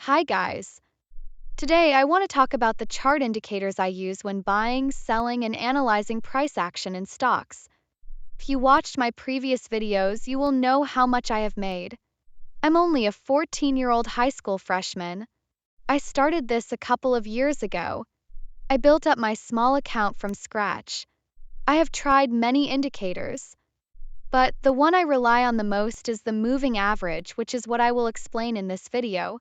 Hi guys. Today I want to talk about the chart indicators I use when buying, selling, and analyzing price action in stocks. If you watched my previous videos, you will know how much I have made. I'm only a 14-year-old high school freshman. I started this a couple of years ago. I built up my small account from scratch. I have tried many indicators, but the one I rely on the most is the moving average, which is what I will explain in this video.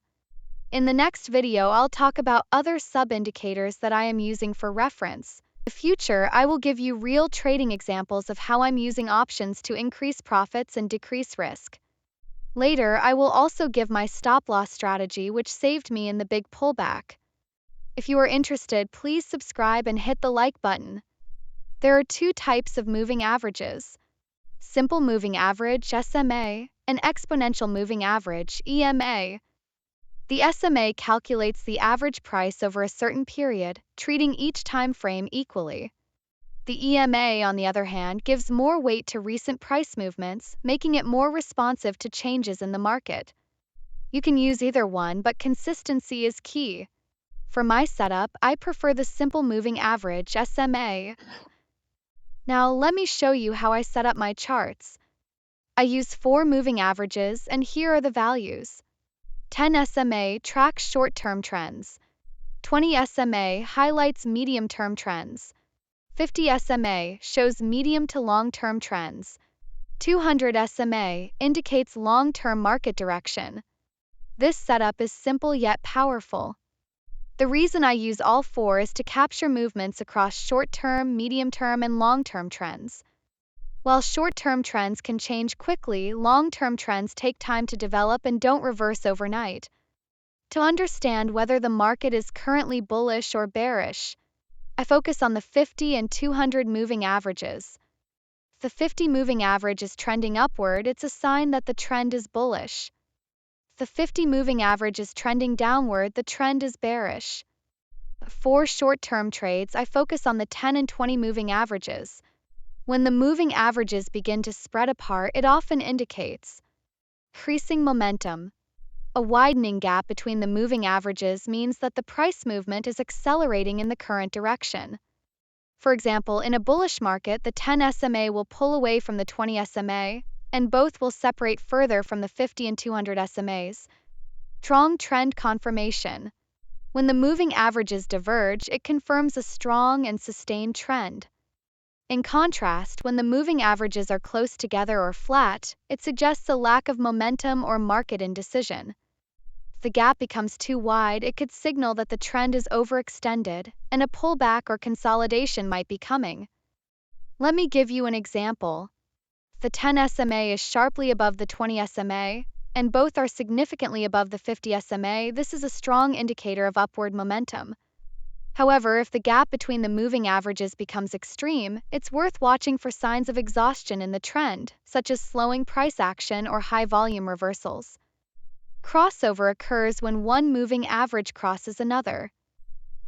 In the next video, I'll talk about other sub-indicators that I am using for reference. In the future, I will give you real trading examples of how I'm using options to increase profits and decrease risk. Later, I will also give my stop-loss strategy, which saved me in the big pullback. If you are interested, please subscribe and hit the like button. There are two types of moving averages: simple moving average (SMA) and exponential moving average (EMA). The SMA calculates the average price over a certain period, treating each time frame equally. The EMA, on the other hand, gives more weight to recent price movements, making it more responsive to changes in the market. You can use either one, but consistency is key. For my setup, I prefer the simple moving average (SMA). Now let me show you how I set up my charts. I use 4 moving averages, and here are the values. 10 SMA tracks short-term trends. 20 SMA highlights medium-term trends. 50 SMA shows medium to long-term trends. 200 SMA indicates long-term market direction. This setup is simple yet powerful. The reason I use all 4 is to capture movements across short-term, medium-term, and long-term trends. While short-term trends can change quickly, long-term trends take time to develop and don't reverse overnight. To understand whether the market is currently bullish or bearish, I focus on the 50 and 200 moving averages. If the 50 moving average is trending upward, it's a sign that the trend is bullish. If the 50 moving average is trending downward, the trend is bearish. For short-term trades, I focus on the 10 and 20 moving averages. When the moving averages begin to spread apart, it often indicates increasing momentum. A widening gap between the moving averages means that the price movement is accelerating in the current direction. For example, in a bullish market, the 10 SMA will pull away from the 20 SMA, and both will separate further from the 50 and 200 SMAs. Strong trend confirmation. When the moving averages diverge, it confirms a strong and sustained trend. In contrast, when the moving averages are close together or flat, it suggests a lack of momentum or market indecision. If the gap becomes too wide, it could signal that the trend is overextended, and a pullback or consolidation might be coming. Let me give you an example. If the 10 SMA is sharply above the 20 SMA, and both are significantly above the 50 SMA, this is a strong indicator of upward momentum. However, if the gap between the moving averages becomes extreme, it's worth watching for signs of exhaustion in the trend, such as slowing price action or high volume reversals. Crossover occurs when one moving average crosses another.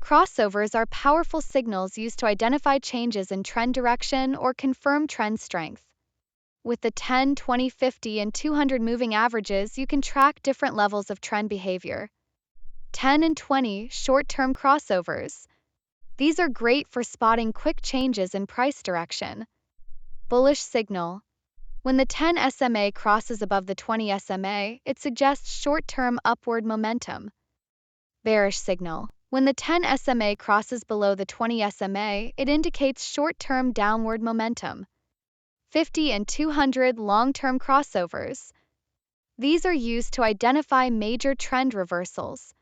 Crossovers are powerful signals used to identify changes in trend direction or confirm trend strength. With the 10, 20, 50, and 200 moving averages, you can track different levels of trend behavior. 10 and 20 short-term crossovers. These are great for spotting quick changes in price direction. Bullish signal. When the 10 SMA crosses above the 20 SMA, it suggests short-term upward momentum. Bearish signal. When the 10 SMA crosses below the 20 SMA, it indicates short-term downward momentum. 50 and 200 long-term crossovers. These are used to identify major trend reversals.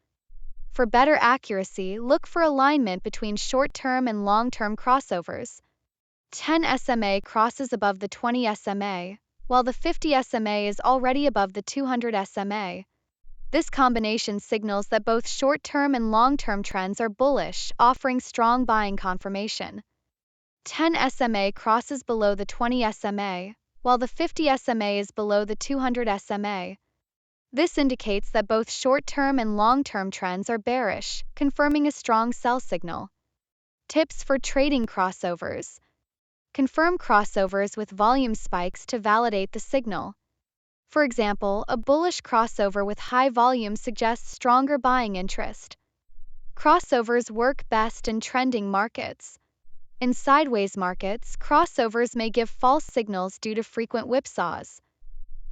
For better accuracy, look for alignment between short-term and long-term crossovers. 10 SMA crosses above the 20 SMA, while the 50 SMA is already above the 200 SMA. This combination signals that both short-term and long-term trends are bullish, offering strong buying confirmation. 10 SMA crosses below the 20 SMA, while the 50 SMA is below the 200 SMA. This indicates that both short-term and long-term trends are bearish, confirming a strong sell signal. Tips for trading crossovers. Confirm crossovers with volume spikes to validate the signal. For example, a bullish crossover with high volume suggests stronger buying interest. Crossovers work best in trending markets. In sideways markets, crossovers may give false signals due to frequent whipsaws.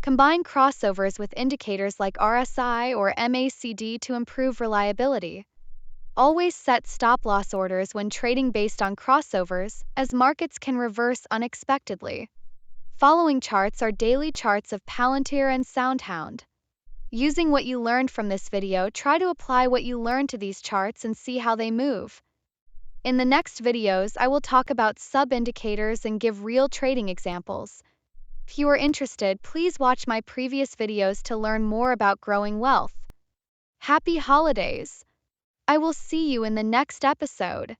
Combine crossovers with indicators like RSI or MACD to improve reliability. Always set stop-loss orders when trading based on crossovers, as markets can reverse unexpectedly. Following charts are daily charts of Palantir and SOUN. Using what you learned from this video, try to apply what you learned to these charts and see how they move. In the next videos, I will talk about sub-indicators and give real trading examples. If you are interested, please watch my previous videos to learn more about growing wealth. Happy holidays! I will see you in the next episode.